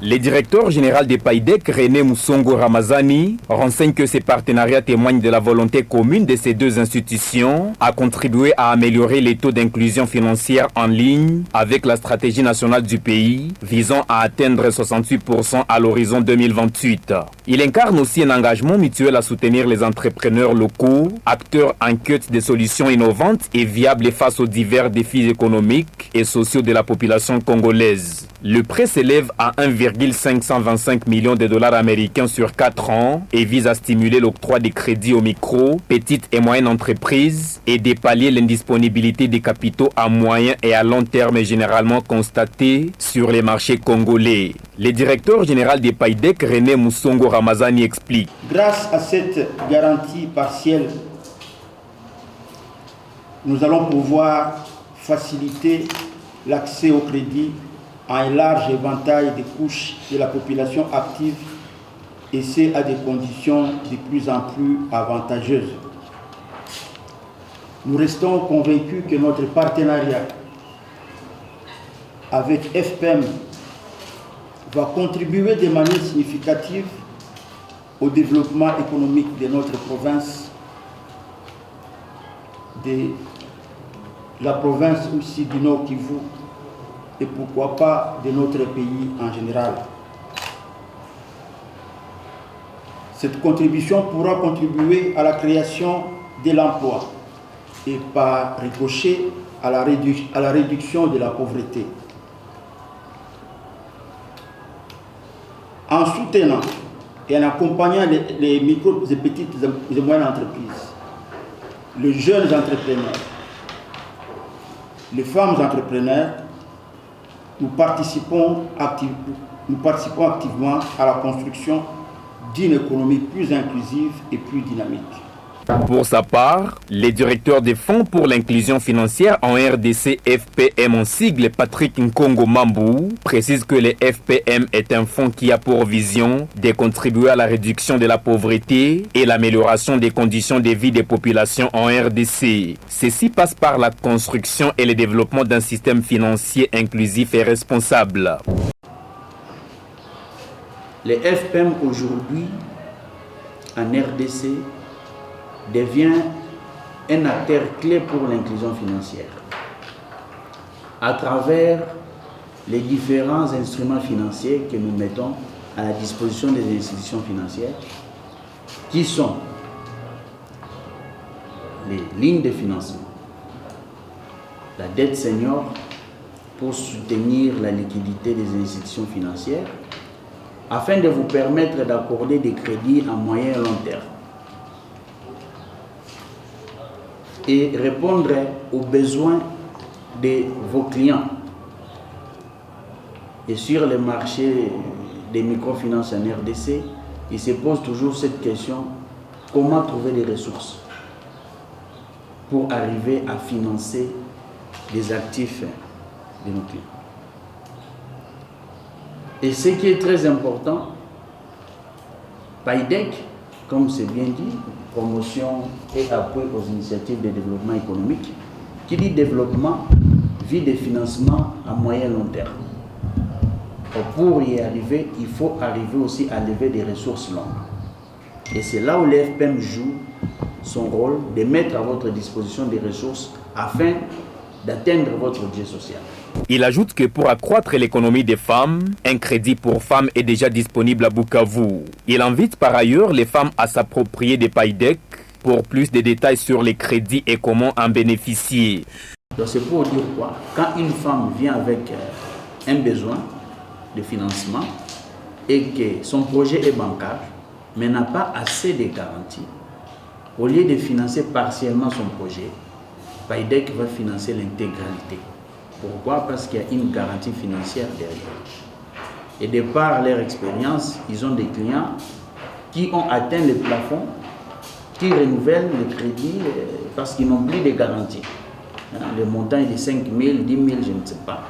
Le directeur général des PAIDEC, René Moussongo Ramazani, renseigne que ces partenariats témoignent de la volonté commune de ces deux institutions à contribuer à améliorer les taux d'inclusion financière en ligne avec la stratégie nationale du pays visant à atteindre 68% à l'horizon 2028. Il incarne aussi un engagement mutuel à soutenir les entrepreneurs locaux, acteurs en quête de solutions innovantes et viables face aux divers défis économiques et sociaux de la population congolaise. Le prêt s'élève à 1,525 millions de dollars américains sur 4 ans et vise à stimuler l'octroi des crédits aux micro, petites et moyennes entreprises et dépallier l'indisponibilité des capitaux à moyen et à long terme généralement constatée sur les marchés congolais. Le directeur général des PAIDEC, René Moussongo Ramazani, explique. Grâce à cette garantie partielle, nous allons pouvoir faciliter l'accès au crédit à un large éventail de couches de la population active et c'est à des conditions de plus en plus avantageuses. Nous restons convaincus que notre partenariat avec FPM va contribuer de manière significative au développement économique de notre province, de la province aussi du Nord Kivu, et pourquoi pas de notre pays en général. Cette contribution pourra contribuer à la création de l'emploi et par ricochet à la réduction de la pauvreté. En soutenant et en accompagnant les micro et petites et moyennes entreprises, les jeunes entrepreneurs, les femmes entrepreneurs, nous participons activement à la construction d'une économie plus inclusive et plus dynamique. Pour sa part, le directeur des fonds pour l'inclusion financière en RDC FPM en sigle, Patrick Nkongo Mambou, précise que le FPM est un fonds qui a pour vision de contribuer à la réduction de la pauvreté et l'amélioration des conditions de vie des populations en RDC. Ceci passe par la construction et le développement d'un système financier inclusif et responsable. Le FPM aujourd'hui en RDC devient un acteur clé pour l'inclusion financière à travers les différents instruments financiers que nous mettons à la disposition des institutions financières qui sont les lignes de financement, la dette senior pour soutenir la liquidité des institutions financières afin de vous permettre d'accorder des crédits à moyen et long terme et répondre aux besoins de vos clients. Et sur le marché des microfinances en RDC, il se pose toujours cette question, comment trouver des ressources pour arriver à financer les actifs de nos clients. Et ce qui est très important, PAIDEC, comme c'est bien dit, promotion et appui aux initiatives de développement économique, qui dit développement, vit des financements à moyen et long terme. Pour y arriver, il faut arriver aussi à lever des ressources longues. Et c'est là où l'FPM joue son rôle de mettre à votre disposition des ressources afin d'atteindre votre budget social. Il ajoute que pour accroître l'économie des femmes, un crédit pour femmes est déjà disponible à Bukavu. Il invite par ailleurs les femmes à s'approprier des PAIDEC pour plus de détails sur les crédits et comment en bénéficier. C'est pour dire quoi? Quand une femme vient avec un besoin de financement et que son projet est bancable, mais n'a pas assez de garanties, au lieu de financer partiellement son projet, PAIDEC va financer l'intégralité. Pourquoi? Parce qu'il y a une garantie financière derrière. Et de par leur expérience, ils ont des clients qui ont atteint le plafond, qui renouvellent le crédit parce qu'ils n'ont plus de garantie. Le montant est de 5 000, 10 000, je ne sais pas.